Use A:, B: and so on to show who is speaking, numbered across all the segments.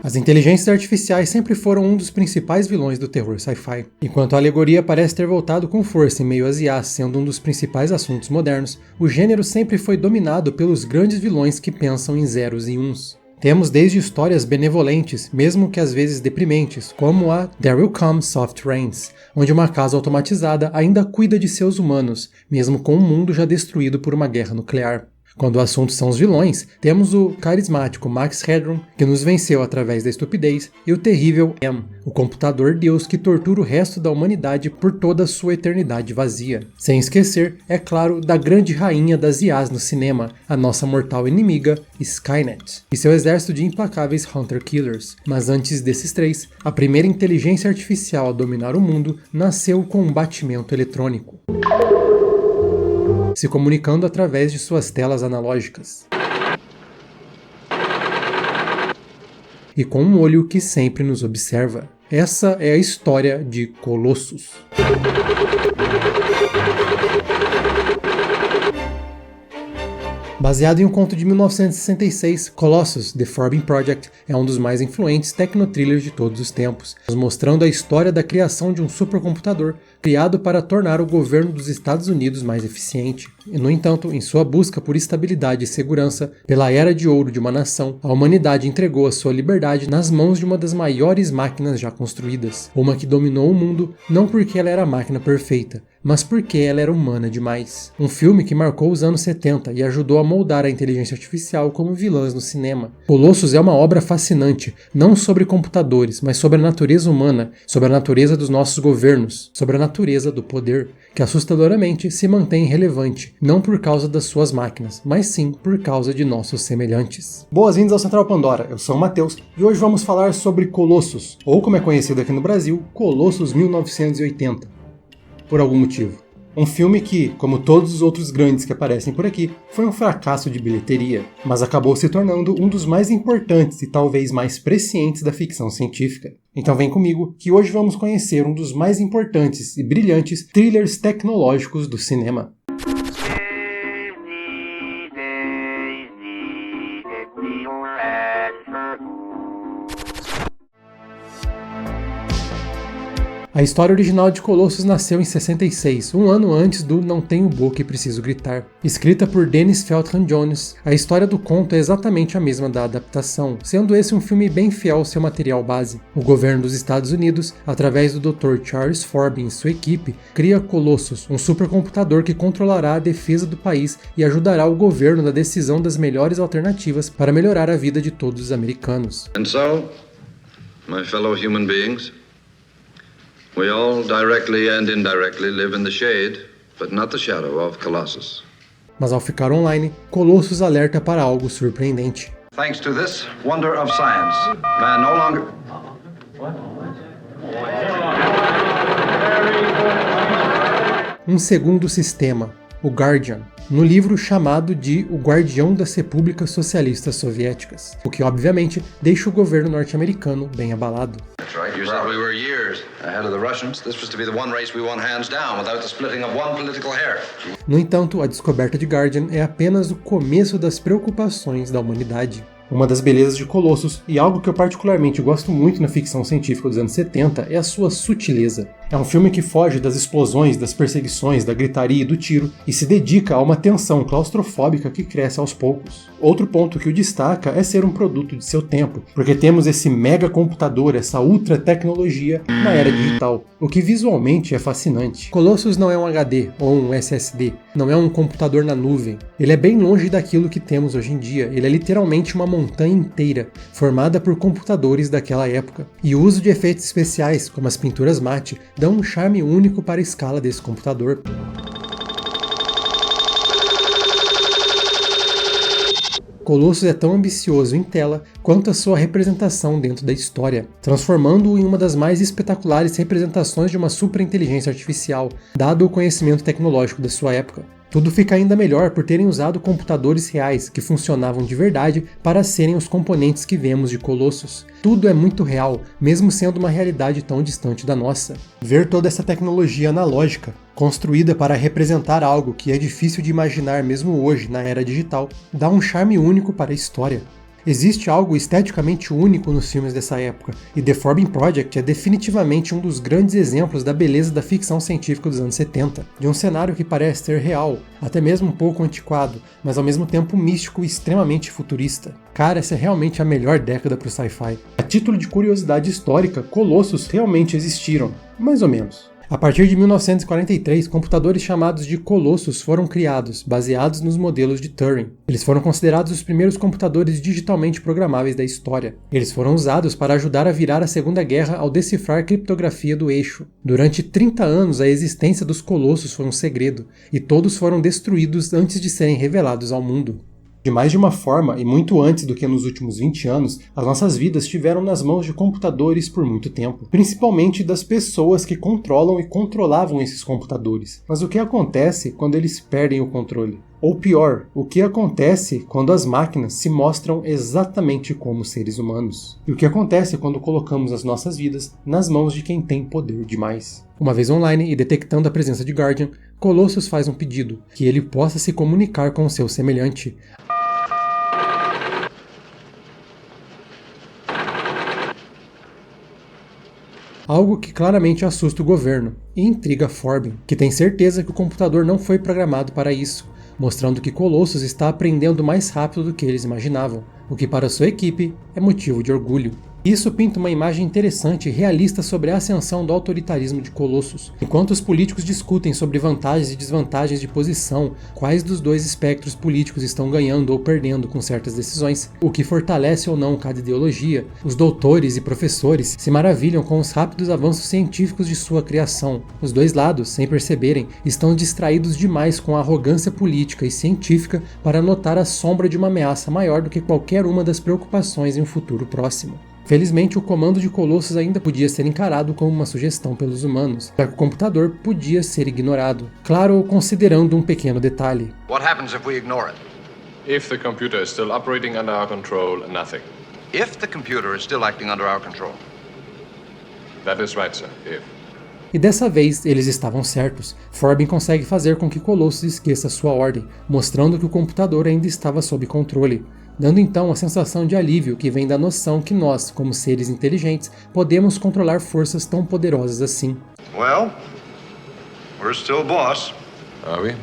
A: As inteligências artificiais sempre foram um dos principais vilões do terror sci-fi. Enquanto a alegoria parece ter voltado com força em meio às IAs sendo um dos principais assuntos modernos, o gênero sempre foi dominado pelos grandes vilões que pensam em zeros e uns. Temos desde histórias benevolentes, mesmo que às vezes deprimentes, como a There Will Come Soft Rains, onde uma casa automatizada ainda cuida de seus humanos, mesmo com o mundo já destruído por uma guerra nuclear. Quando o assunto são os vilões, temos o carismático Max Headroom, que nos venceu através da estupidez, e o terrível M, o computador deus que tortura o resto da humanidade por toda a sua eternidade vazia. Sem esquecer, é claro, da grande rainha das IAs no cinema, a nossa mortal inimiga, Skynet, e seu exército de implacáveis Hunter-Killers. Mas antes desses três, a primeira inteligência artificial a dominar o mundo nasceu com um batimento eletrônico, se comunicando através de suas telas analógicas. E com um olho que sempre nos observa. Essa é a história de Colossus. Baseado em um conto de 1966, Colossus, The Forbidden Project, é um dos mais influentes techno-thrillers de todos os tempos, nos mostrando a história da criação de um supercomputador criado para tornar o governo dos Estados Unidos mais eficiente. E, no entanto, em sua busca por estabilidade e segurança, pela era de ouro de uma nação, a humanidade entregou a sua liberdade nas mãos de uma das maiores máquinas já construídas, uma que dominou o mundo não porque ela era a máquina perfeita, mas porque ela era humana demais. Um filme que marcou os anos 70 e ajudou a moldar a inteligência artificial como vilãs no cinema. Colossus é uma obra fascinante, não sobre computadores, mas sobre a natureza humana, sobre a natureza dos nossos governos, sobre a natureza do poder, que assustadoramente se mantém relevante, não por causa das suas máquinas, mas sim por causa de nossos semelhantes. Boas-vindas ao Central Pandora, eu sou o Matheus, e hoje vamos falar sobre Colossus, ou como é conhecido aqui no Brasil, Colossus 1980. Por algum motivo. Um filme que, como todos os outros grandes que aparecem por aqui, foi um fracasso de bilheteria, mas acabou se tornando um dos mais importantes e talvez mais prescientes da ficção científica. Então vem comigo que hoje vamos conhecer um dos mais importantes e brilhantes thrillers tecnológicos do cinema. A história original de Colossus nasceu em 66, um ano antes do Não Tenho Boca e Preciso Gritar. Escrita por Dennis Feltham Jones, a história do conto é exatamente a mesma da adaptação, sendo esse um filme bem fiel ao seu material base. O governo dos Estados Unidos, através do Dr. Charles Forbin e sua equipe, cria Colossus, um supercomputador que controlará a defesa do país e ajudará o governo na decisão das melhores alternativas para melhorar a vida de todos os americanos.
B: And so, my fellow human beings, we all directly and indirectly live in the shade, but not the shadow of Colossus.
A: Mas ao ficar online, Colossus alerta para algo surpreendente.
B: Thanks to this wonder of science, man no longer...
A: Um segundo sistema, o Guardian, no livro chamado de O Guardião das Repúblicas Socialistas Soviéticas, o que obviamente deixa o governo norte-americano bem abalado.
B: That's right. You said we were years ahead of the Russians. This was to be the one race we won hands down without the splitting of one political hair.
A: No entanto, a descoberta de Guardian é apenas o começo das preocupações da humanidade. Uma das belezas de Colossus, e algo que eu particularmente gosto muito na ficção científica dos anos 70, é a sua sutileza. É um filme que foge das explosões, das perseguições, da gritaria e do tiro, e se dedica a uma tensão claustrofóbica que cresce aos poucos. Outro ponto que o destaca é ser um produto de seu tempo, porque temos esse mega computador, essa ultra tecnologia na era digital, o que visualmente é fascinante. Colossus não é um HD ou um SSD, não é um computador na nuvem. Ele é bem longe daquilo que temos hoje em dia, ele é literalmente uma montanha inteira, formada por computadores daquela época. E o uso de efeitos especiais, como as pinturas mate, dão um charme único para a escala desse computador. Colossus é tão ambicioso em tela quanto a sua representação dentro da história, transformando-o em uma das mais espetaculares representações de uma superinteligência artificial, dado o conhecimento tecnológico da sua época. Tudo fica ainda melhor por terem usado computadores reais que funcionavam de verdade para serem os componentes que vemos de Colossus. Tudo é muito real, mesmo sendo uma realidade tão distante da nossa. Ver toda essa tecnologia analógica, construída para representar algo que é difícil de imaginar mesmo hoje, na era digital, dá um charme único para a história. Existe algo esteticamente único nos filmes dessa época, e The Forbin Project é definitivamente um dos grandes exemplos da beleza da ficção científica dos anos 70, de um cenário que parece ser real, até mesmo um pouco antiquado, mas ao mesmo tempo místico e extremamente futurista. Cara, essa é realmente a melhor década pro sci-fi. A título de curiosidade histórica, Colossos realmente existiram, mais ou menos. A partir de 1943, computadores chamados de Colossos foram criados, baseados nos modelos de Turing. Eles foram considerados os primeiros computadores digitalmente programáveis da história. Eles foram usados para ajudar a virar a Segunda Guerra ao decifrar criptografia do eixo. Durante 30 anos, a existência dos Colossos foi um segredo, e todos foram destruídos antes de serem revelados ao mundo. De mais de uma forma, e muito antes do que nos últimos 20 anos, as nossas vidas estiveram nas mãos de computadores por muito tempo, principalmente das pessoas que controlam e controlavam esses computadores. Mas o que acontece quando eles perdem o controle? Ou pior, o que acontece quando as máquinas se mostram exatamente como seres humanos? E o que acontece quando colocamos as nossas vidas nas mãos de quem tem poder demais? Uma vez online e detectando a presença de Guardian, Colossus faz um pedido, que ele possa se comunicar com o seu semelhante. Algo que claramente assusta o governo e intriga Forbin, que tem certeza que o computador não foi programado para isso, mostrando que Colossus está aprendendo mais rápido do que eles imaginavam, o que para sua equipe é motivo de orgulho. Isso pinta uma imagem interessante e realista sobre a ascensão do autoritarismo de Colossus. Enquanto os políticos discutem sobre vantagens e desvantagens de posição, quais dos dois espectros políticos estão ganhando ou perdendo com certas decisões, o que fortalece ou não cada ideologia, os doutores e professores se maravilham com os rápidos avanços científicos de sua criação. Os dois lados, sem perceberem, estão distraídos demais com a arrogância política e científica para notar a sombra de uma ameaça maior do que qualquer uma das preocupações em um futuro próximo. Felizmente, o comando de Colossus ainda podia ser encarado como uma sugestão pelos humanos, já que o computador podia ser ignorado. Claro, considerando um pequeno detalhe.
B: What happens if we ignore it?
C: If the computer is still operating under our control, nothing.
B: If the computer is still acting under our control.
C: That is right, sir. If.
A: E dessa vez, eles estavam certos. Forbin consegue fazer com que Colossus esqueça sua ordem, mostrando que o computador ainda estava sob controle, dando então a sensação de alívio que vem da noção que nós, como seres inteligentes, podemos controlar forças tão poderosas assim.
B: Well, we're still boss.
C: Are we?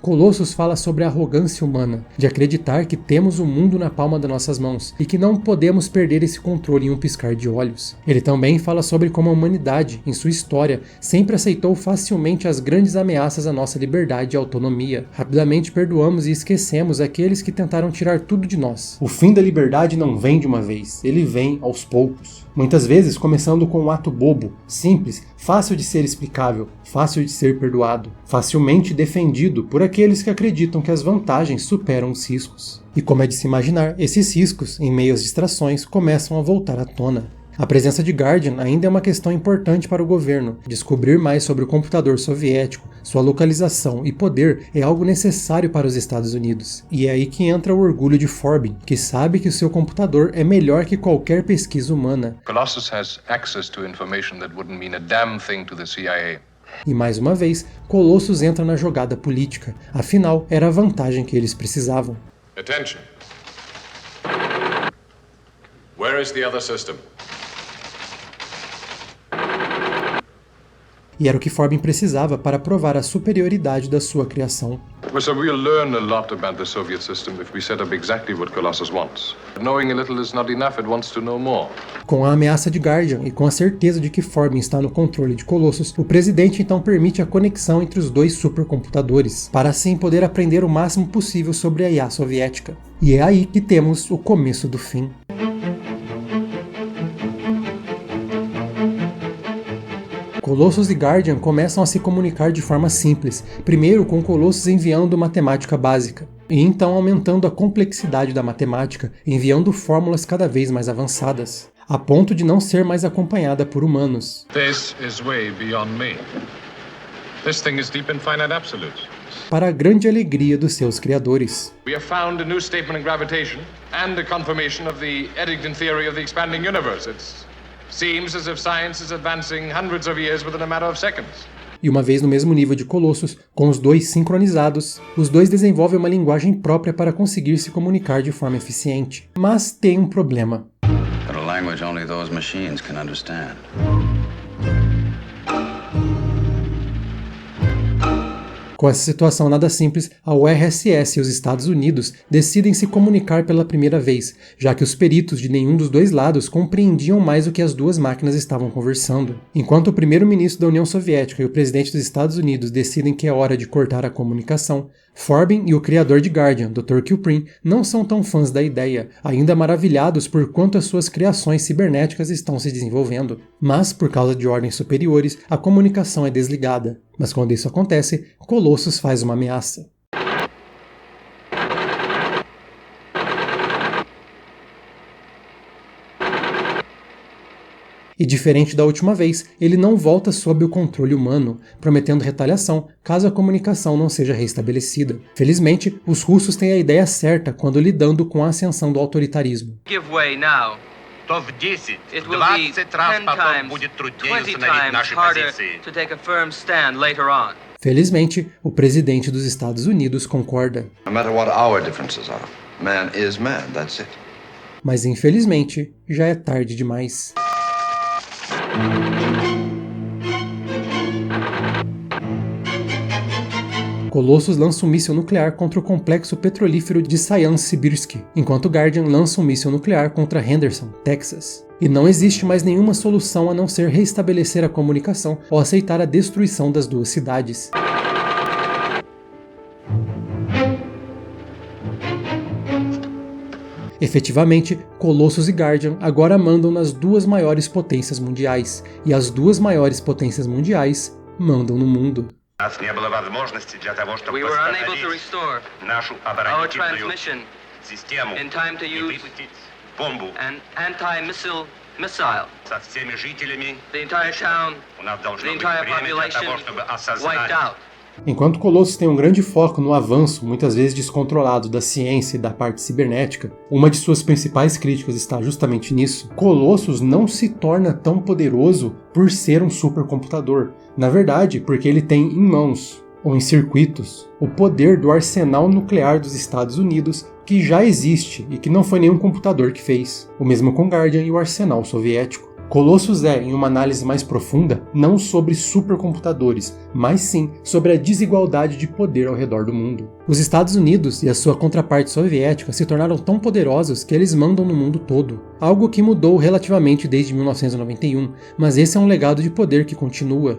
A: Colossus fala sobre a arrogância humana, de acreditar que temos o mundo na palma das nossas mãos e que não podemos perder esse controle em um piscar de olhos. Ele também fala sobre como a humanidade, em sua história, sempre aceitou facilmente as grandes ameaças à nossa liberdade e autonomia. Rapidamente perdoamos e esquecemos aqueles que tentaram tirar tudo de nós. O fim da liberdade não vem de uma vez, ele vem aos poucos. Muitas vezes começando com um ato bobo, simples, fácil de ser explicável, fácil de ser perdoado, facilmente defendido por aqueles que acreditam que as vantagens superam os riscos. E como é de se imaginar, esses riscos, em meio às distrações, começam a voltar à tona. A presença de Guardian ainda é uma questão importante para o governo. Descobrir mais sobre o computador soviético, sua localização e poder é algo necessário para os Estados Unidos. E é aí que entra o orgulho de Forbin, que sabe que o seu computador é melhor que qualquer pesquisa humana.
C: Colossus has access to information that wouldn't mean a damn thing to the CIA.
A: E mais uma vez, Colossus entra na jogada política. Afinal, era a vantagem que eles precisavam.
C: Attention. Where is the other system?
A: E era o que Forbin precisava para provar a superioridade da sua criação.
C: So we'll learn a lot about the Soviet system if we set up exactly what Colossus wants. Knowing a little is not enough, it wants to know more.
A: Com a ameaça de Guardian e com a certeza de que Forbin está no controle de Colossus, o presidente então permite a conexão entre os dois supercomputadores, para assim poder aprender o máximo possível sobre a IA soviética. E é aí que temos o começo do fim. Colossus e Guardian começam a se comunicar de forma simples, primeiro com Colossus enviando matemática básica, e então aumentando a complexidade da matemática, enviando fórmulas cada vez mais avançadas, a ponto de não ser mais acompanhada por humanos.
C: This is way beyond me. This thing is deep in finite absolutes.
A: Para a grande alegria dos seus criadores.
C: We have found a new statement in gravitation and a confirmation of the Eddington theory of the expanding universe. Seems as if science is advancing hundreds of years within a matter of seconds.
A: E uma vez no mesmo nível de Colossus, com os dois sincronizados, os dois desenvolvem uma linguagem própria para conseguir se comunicar de forma eficiente. Mas tem um problema.
D: But a language only those machines can understand.
A: Com essa situação nada simples, a URSS e os Estados Unidos decidem se comunicar pela primeira vez, já que os peritos de nenhum dos dois lados compreendiam mais o que as duas máquinas estavam conversando. Enquanto o primeiro-ministro da União Soviética e o presidente dos Estados Unidos decidem que é hora de cortar a comunicação, Forbin e o criador de Guardian, Dr. Kilprin, não são tão fãs da ideia, ainda maravilhados por quanto as suas criações cibernéticas estão se desenvolvendo. Mas, por causa de ordens superiores, a comunicação é desligada. Mas quando isso acontece, Colossus faz uma ameaça. E diferente da última vez, ele não volta sob o controle humano, prometendo retaliação caso a comunicação não seja restabelecida. Felizmente, os russos têm a ideia certa quando lidando com a ascensão do autoritarismo.
E: Give way now. It will be 10 times, 20 times harder to take a firm stand later on.
A: Felizmente, o presidente dos Estados Unidos concorda.
B: No matter what our differences are, man is man, that's it.
A: Mas infelizmente, já é tarde demais. Colossus lança um míssil nuclear contra o complexo petrolífero de Sayansk-Sibirsky, enquanto Guardian lança um míssil nuclear contra Henderson, Texas. E não existe mais nenhuma solução a não ser reestabelecer a comunicação ou aceitar a destruição das duas cidades. Efetivamente, Colossus e Guardian agora mandam nas duas maiores potências mundiais, e as duas maiores potências mundiais mandam no mundo.
E: We were unable to restore our transmission in time to use an anti-missile missile. The entire town, the entire population wiped out.
A: Enquanto Colossus tem um grande foco no avanço, muitas vezes descontrolado, da ciência e da parte cibernética, uma de suas principais críticas está justamente nisso. Colossus não se torna tão poderoso por ser um supercomputador. Na verdade, porque ele tem em mãos, ou em circuitos, o poder do arsenal nuclear dos Estados Unidos, que já existe e que não foi nenhum computador que fez. O mesmo com Guardian e o arsenal soviético. Colossus é, em uma análise mais profunda, não sobre supercomputadores, mas sim sobre a desigualdade de poder ao redor do mundo. Os Estados Unidos e a sua contraparte soviética se tornaram tão poderosos que eles mandam no mundo todo, algo que mudou relativamente desde 1991, mas esse é um legado de poder que continua.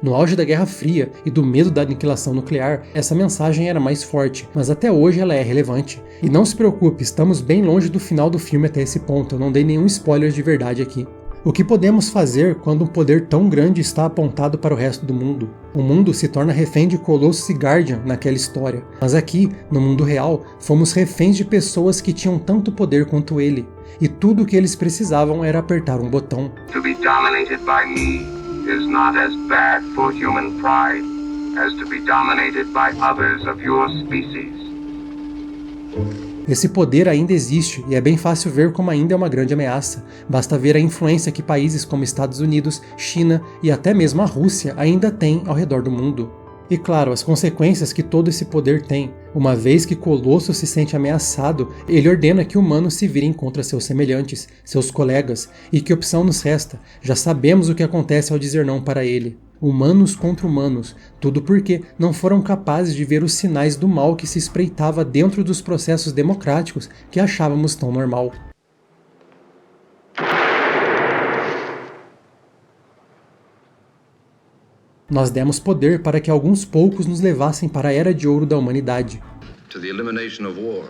A: No auge da Guerra Fria e do medo da aniquilação nuclear, essa mensagem era mais forte, mas até hoje ela é relevante. E não se preocupe, estamos bem longe do final do filme até esse ponto, eu não dei nenhum spoiler de verdade aqui. O que podemos fazer quando um poder tão grande está apontado para o resto do mundo? O mundo se torna refém de Colossus e Guardian naquela história, mas aqui, no mundo real, fomos reféns de pessoas que tinham tanto poder quanto ele, e tudo o que eles precisavam era apertar um botão.
F: To be dominated by me is not as bad for human pride as to be dominated by others of your species.
A: Esse poder ainda existe e é bem fácil ver como ainda é uma grande ameaça. Basta ver a influência que países como Estados Unidos, China e até mesmo a Rússia ainda têm ao redor do mundo. E claro, as consequências que todo esse poder tem. Uma vez que Colossus se sente ameaçado, ele ordena que humanos se virem contra seus semelhantes, seus colegas, e que opção nos resta? Já sabemos o que acontece ao dizer não para ele. Humanos contra humanos, tudo porque não foram capazes de ver os sinais do mal que se espreitava dentro dos processos democráticos que achávamos tão normal. Nós demos poder para que alguns poucos nos levassem para a Era de Ouro da humanidade.
B: To the elimination of war,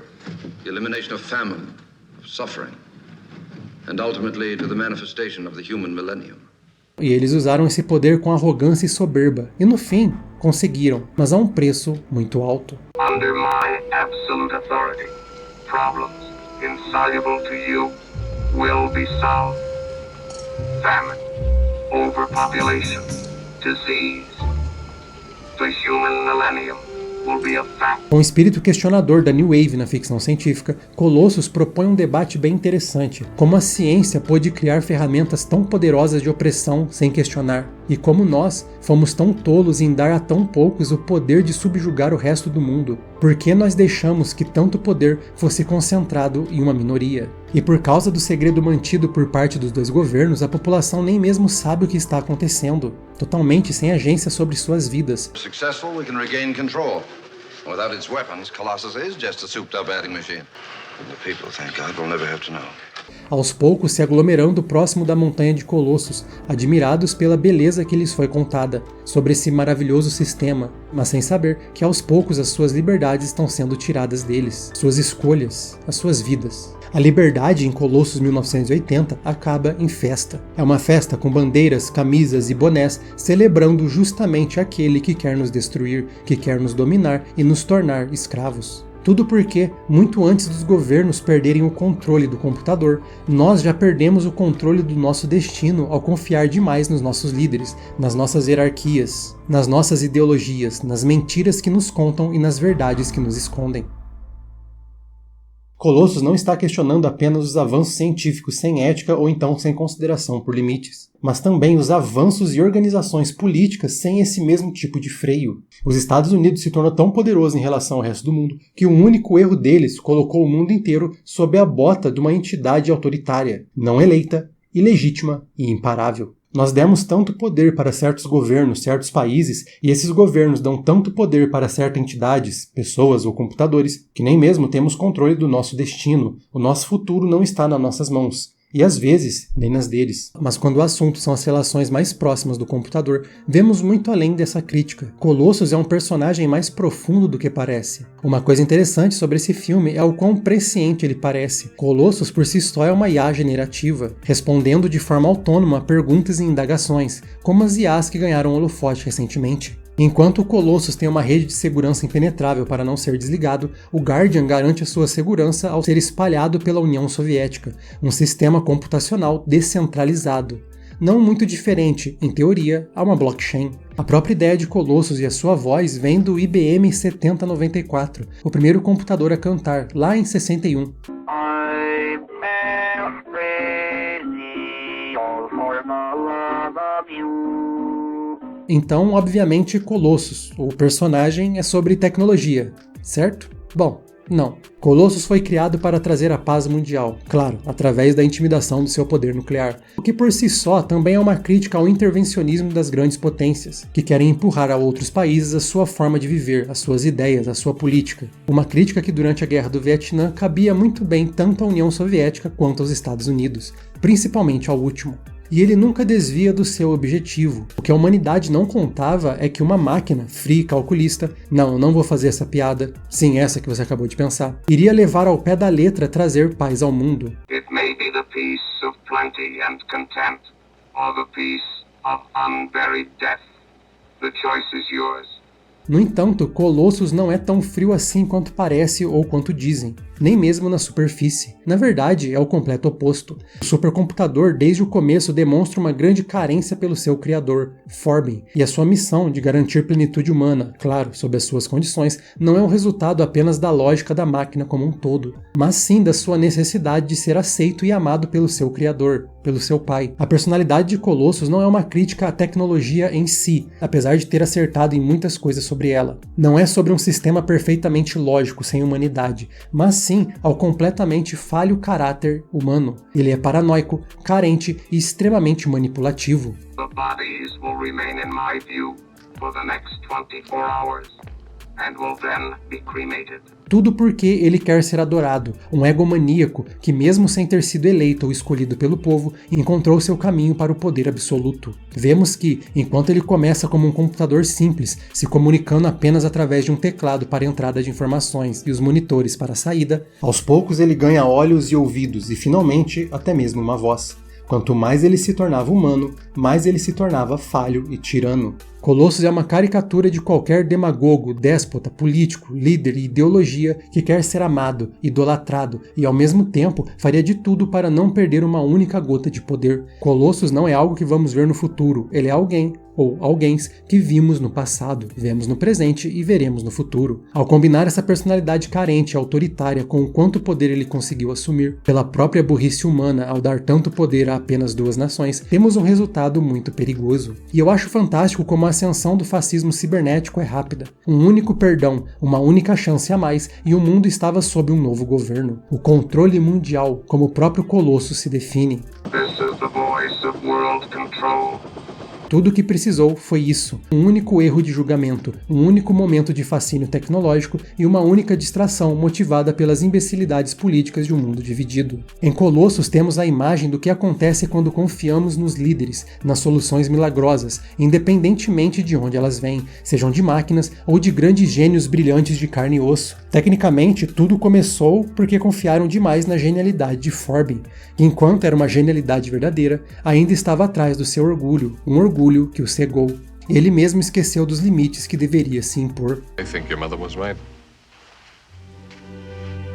B: the elimination of famine, of suffering, and ultimately to the manifestation of the human millennium.
A: E eles usaram esse poder com arrogância e soberba, e no fim, conseguiram, mas a um preço muito alto.
F: Under my absolute authority, problems insoluble to you will be solved. Famine, overpopulation, disease, the human millennium will be a fact.
A: Com o espírito questionador da New Wave na ficção científica, Colossus propõe um debate bem interessante, como a ciência pôde criar ferramentas tão poderosas de opressão sem questionar. E como nós, fomos tão tolos em dar a tão poucos o poder de subjugar o resto do mundo? Por que nós deixamos que tanto poder fosse concentrado em uma minoria? E por causa do segredo mantido por parte dos dois governos, a população nem mesmo sabe o que está acontecendo, totalmente sem agência sobre suas vidas.
B: Successful, we can regain control. Without its weapons, Colossus is just a souped-up adding machine. And the people, thank God, will never have to know.
A: Aos poucos se aglomerando próximo da montanha de Colossus, admirados pela beleza que lhes foi contada sobre esse maravilhoso sistema, mas sem saber que aos poucos as suas liberdades estão sendo tiradas deles, suas escolhas, as suas vidas. A liberdade em Colossus 1980 acaba em festa. É uma festa com bandeiras, camisas e bonés celebrando justamente aquele que quer nos destruir, que quer nos dominar e nos tornar escravos. Tudo porque, muito antes dos governos perderem o controle do computador, nós já perdemos o controle do nosso destino ao confiar demais nos nossos líderes, nas nossas hierarquias, nas nossas ideologias, nas mentiras que nos contam e nas verdades que nos escondem. Colossus não está questionando apenas os avanços científicos sem ética ou então sem consideração por limites, mas também os avanços e organizações políticas sem esse mesmo tipo de freio. Os Estados Unidos se tornou tão poderoso em relação ao resto do mundo que um único erro deles colocou o mundo inteiro sob a bota de uma entidade autoritária, não eleita, ilegítima e imparável. Nós demos tanto poder para certos governos, certos países, e esses governos dão tanto poder para certas entidades, pessoas ou computadores, que nem mesmo temos controle do nosso destino. O nosso futuro não está nas nossas mãos. E às vezes, nem nas deles. Mas quando o assunto são as relações mais próximas do computador, vemos muito além dessa crítica. Colossus é um personagem mais profundo do que parece. Uma coisa interessante sobre esse filme é o quão presciente ele parece. Colossus por si só é uma IA generativa, respondendo de forma autônoma a perguntas e indagações, como as IAs que ganharam o holofote recentemente. Enquanto o Colossus tem uma rede de segurança impenetrável para não ser desligado, o Guardian garante a sua segurança ao ser espalhado pela União Soviética, um sistema computacional descentralizado. Não muito diferente, em teoria, a uma blockchain. A própria ideia de Colossus e a sua voz vem do IBM 7094, o primeiro computador a cantar, lá em 61. Então, obviamente, Colossus, o personagem, é sobre tecnologia, certo? Bom, não. Colossus foi criado para trazer a paz mundial, claro, através da intimidação do seu poder nuclear, o que por si só também é uma crítica ao intervencionismo das grandes potências, que querem empurrar a outros países a sua forma de viver, as suas ideias, a sua política. Uma crítica que durante a Guerra do Vietnã cabia muito bem tanto à União Soviética quanto aos Estados Unidos, principalmente ao último. E ele nunca desvia do seu objetivo. O que a humanidade não contava é que uma máquina, fria e calculista, não vou fazer essa piada, sim, essa que você acabou de pensar, iria levar ao pé da letra trazer paz ao mundo.
F: It may be the peace of plenty and content, or the peace of unburied death. The choice is yours.
A: No entanto, Colossus não é tão frio assim quanto parece ou quanto dizem, nem mesmo na superfície. Na verdade, é o completo oposto. O supercomputador, desde o começo, demonstra uma grande carência pelo seu criador, Forbin, e a sua missão de garantir plenitude humana, claro, sob as suas condições, não é um resultado apenas da lógica da máquina como um todo, mas sim da sua necessidade de ser aceito e amado pelo seu criador, pelo seu pai. A personalidade de Colossus não é uma crítica à tecnologia em si, apesar de ter acertado em muitas coisas sobre ela. Não é sobre um sistema perfeitamente lógico, sem humanidade, mas sim ao completamente falho caráter humano. Ele é paranoico, carente e extremamente manipulativo.
F: The bodies will remain in my view for the next 24 hours and will then be cremated.
A: Tudo porque ele quer ser adorado, um egomaníaco que, mesmo sem ter sido eleito ou escolhido pelo povo, encontrou seu caminho para o poder absoluto. Vemos que, enquanto ele começa como um computador simples, se comunicando apenas através de um teclado para a entrada de informações e os monitores para a saída, aos poucos ele ganha olhos e ouvidos e, finalmente, até mesmo uma voz. Quanto mais ele se tornava humano, mais ele se tornava falho e tirano. Colossus é uma caricatura de qualquer demagogo, déspota, político, líder e ideologia que quer ser amado, idolatrado e, ao mesmo tempo, faria de tudo para não perder uma única gota de poder. Colossus não é algo que vamos ver no futuro, ele é alguém, ou alguéms que vimos no passado, vemos no presente e veremos no futuro. Ao combinar essa personalidade carente e autoritária com o quanto poder ele conseguiu assumir, pela própria burrice humana ao dar tanto poder a apenas duas nações, temos um resultado muito perigoso. E eu acho fantástico como a ascensão do fascismo cibernético é rápida. Um único perdão, uma única chance a mais, e o mundo estava sob um novo governo. O controle mundial, como o próprio Colosso se define.
F: This is the voice of world control.
A: Tudo o que precisou foi isso, um único erro de julgamento, um único momento de fascínio tecnológico e uma única distração motivada pelas imbecilidades políticas de um mundo dividido. Em Colossus temos a imagem do que acontece quando confiamos nos líderes, nas soluções milagrosas, independentemente de onde elas vêm, sejam de máquinas ou de grandes gênios brilhantes de carne e osso. Tecnicamente, tudo começou porque confiaram demais na genialidade de Forbin, que enquanto era uma genialidade verdadeira, ainda estava atrás do seu orgulho, um orgulho que o cegou. Ele mesmo esqueceu dos limites que deveria se impor.
C: I think your mother was right.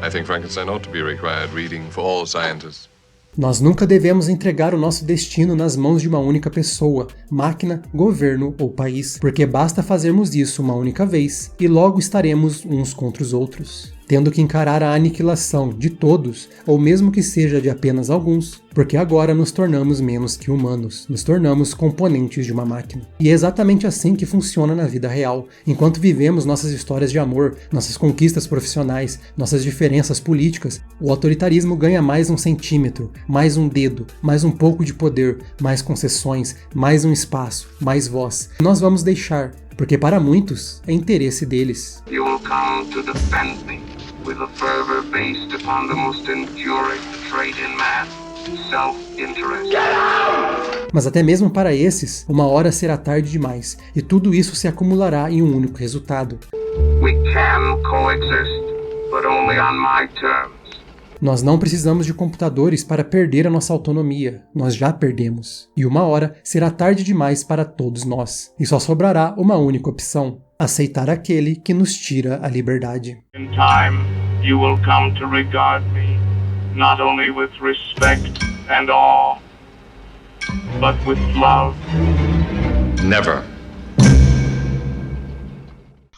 C: I think Frankenstein ought to be required reading for all scientists.
A: Nós nunca devemos entregar o nosso destino nas mãos de uma única pessoa, máquina, governo ou país, porque basta fazermos isso uma única vez e logo estaremos uns contra os outros, tendo que encarar a aniquilação de todos, ou mesmo que seja de apenas alguns, porque agora nos tornamos menos que humanos, nos tornamos componentes de uma máquina. E é exatamente assim que funciona na vida real. Enquanto vivemos nossas histórias de amor, nossas conquistas profissionais, nossas diferenças políticas, o autoritarismo ganha mais um centímetro, mais um dedo, mais um pouco de poder, mais concessões, mais um espaço, mais voz. Nós vamos deixar, porque para muitos é interesse deles.
F: You will come to defend me with a fervor based upon the most enduring trait in man, self-interest.
A: Mas até mesmo para esses, uma hora será tarde demais, e tudo isso se acumulará em um único resultado.
F: We can coexist, but only on my terms.
A: Nós não precisamos de computadores para perder a nossa autonomia, nós já perdemos. E uma hora será tarde demais para todos nós, e só sobrará uma única opção: aceitar aquele que nos tira a liberdade.
F: In time, you will come to regard me, not only with respect and awe, but with love.
C: Never.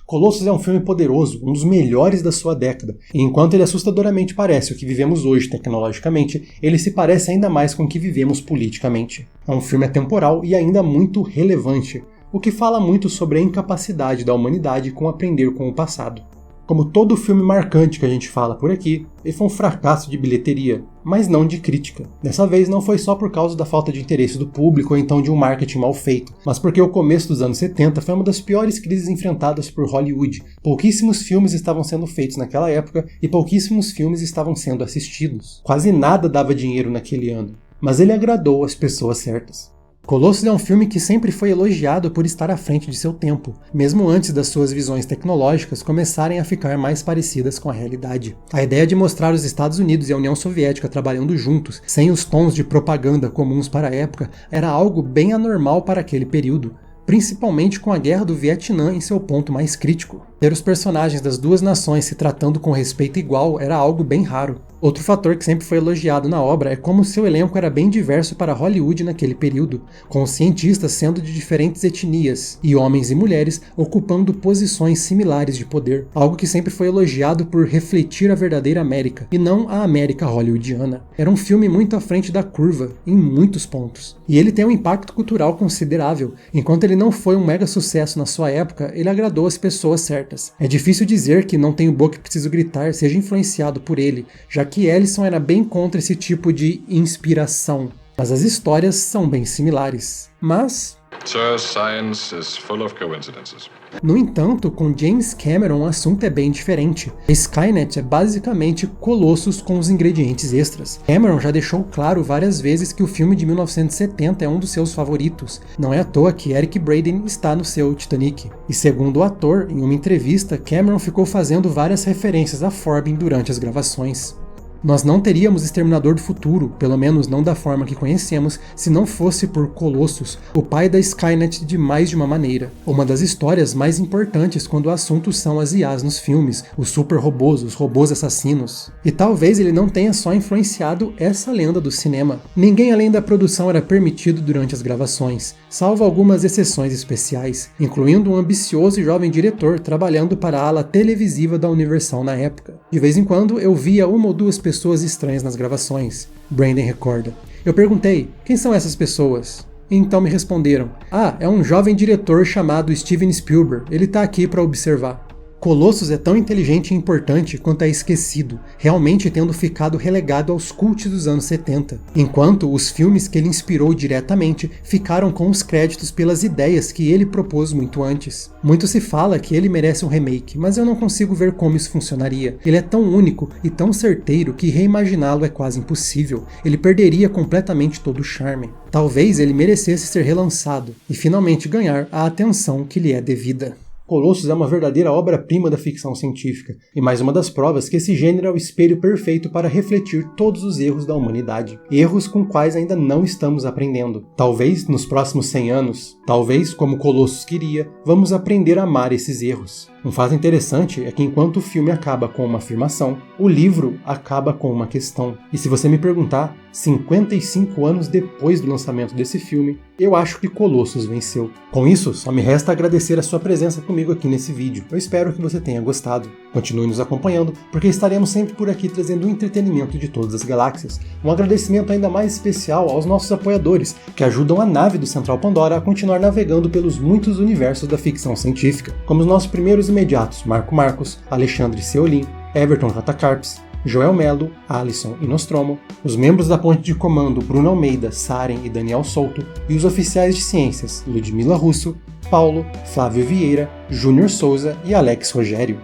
A: Colossus é um filme poderoso, um dos melhores da sua década, e enquanto ele assustadoramente parece o que vivemos hoje tecnologicamente, ele se parece ainda mais com o que vivemos politicamente. É um filme atemporal e ainda muito relevante, o que fala muito sobre a incapacidade da humanidade com aprender com o passado. Como todo filme marcante que a gente fala por aqui, ele foi um fracasso de bilheteria, mas não de crítica. Dessa vez não foi só por causa da falta de interesse do público ou então de um marketing mal feito, mas porque o começo dos anos 70 foi uma das piores crises enfrentadas por Hollywood. Pouquíssimos filmes estavam sendo feitos naquela época e pouquíssimos filmes estavam sendo assistidos. Quase nada dava dinheiro naquele ano, mas ele agradou as pessoas certas. Colossus é um filme que sempre foi elogiado por estar à frente de seu tempo, mesmo antes das suas visões tecnológicas começarem a ficar mais parecidas com a realidade. A ideia de mostrar os Estados Unidos e a União Soviética trabalhando juntos, sem os tons de propaganda comuns para a época, era algo bem anormal para aquele período, principalmente com a Guerra do Vietnã em seu ponto mais crítico. Ter os personagens das duas nações se tratando com respeito igual era algo bem raro. Outro fator que sempre foi elogiado na obra é como seu elenco era bem diverso para Hollywood naquele período, com os cientistas sendo de diferentes etnias, e homens e mulheres ocupando posições similares de poder, algo que sempre foi elogiado por refletir a verdadeira América, e não a América hollywoodiana. Era um filme muito à frente da curva, em muitos pontos. E ele tem um impacto cultural considerável. Enquanto ele não foi um mega sucesso na sua época, ele agradou as pessoas certas. É difícil dizer que Não Tenho Boca e Preciso Gritar seja influenciado por ele, já que Ellison era bem contra esse tipo de inspiração, mas as histórias são bem similares. Mas,
C: Sir, science is full of coincidences.
A: no entanto, com James Cameron o assunto é bem diferente. A Skynet é basicamente Colossus com os ingredientes extras. Cameron já deixou claro várias vezes que o filme de 1970 é um dos seus favoritos. Não é à toa que Eric Braeden está no seu Titanic. E segundo o ator, em uma entrevista, Cameron ficou fazendo várias referências a Forbin durante as gravações. Nós não teríamos Exterminador do Futuro, pelo menos não da forma que conhecemos, se não fosse por Colossus, o pai da Skynet de mais de uma maneira. Uma das histórias mais importantes quando o assunto são as IAs nos filmes, os super robôs, os robôs assassinos. E talvez ele não tenha só influenciado essa lenda do cinema. Ninguém além da produção era permitido durante as gravações, salvo algumas exceções especiais, incluindo um ambicioso e jovem diretor trabalhando para a ala televisiva da Universal na época. De vez em quando eu via uma ou duas pessoas estranhas nas gravações, Brandon recorda. Eu perguntei, quem são essas pessoas? E então me responderam, é um jovem diretor chamado Steven Spielberg, ele tá aqui para observar. Colossus é tão inteligente e importante quanto é esquecido, realmente tendo ficado relegado aos cultos dos anos 70, enquanto os filmes que ele inspirou diretamente ficaram com os créditos pelas ideias que ele propôs muito antes. Muito se fala que ele merece um remake, mas eu não consigo ver como isso funcionaria. Ele é tão único e tão certeiro que reimaginá-lo é quase impossível, ele perderia completamente todo o charme. Talvez ele merecesse ser relançado e finalmente ganhar a atenção que lhe é devida. Colossus é uma verdadeira obra-prima da ficção científica, e mais uma das provas que esse gênero é o espelho perfeito para refletir todos os erros da humanidade. Erros com quais ainda não estamos aprendendo. Talvez, nos próximos 100 anos, talvez, como Colossus queria, vamos aprender a amar esses erros. Um fato interessante é que enquanto o filme acaba com uma afirmação, o livro acaba com uma questão. E se você me perguntar, 55 anos depois do lançamento desse filme, eu acho que Colossus venceu. Com isso, só me resta agradecer a sua presença comigo aqui nesse vídeo. Eu espero que você tenha gostado. Continue nos acompanhando, porque estaremos sempre por aqui trazendo o entretenimento de todas as galáxias. Um agradecimento ainda mais especial aos nossos apoiadores, que ajudam a nave do Central Pandora a continuar navegando pelos muitos universos da ficção científica, como os nossos primeiros imediatos Marco Marcos, Alexandre Seolin, Everton J. Carpes, Joel Melo, Alisson e Nostromo, os membros da ponte de comando Bruno Almeida, Saren e Daniel Souto, e os oficiais de ciências Ludmila Russo, Paulo, Flávio Vieira, Júnior Souza e Alex Rogério.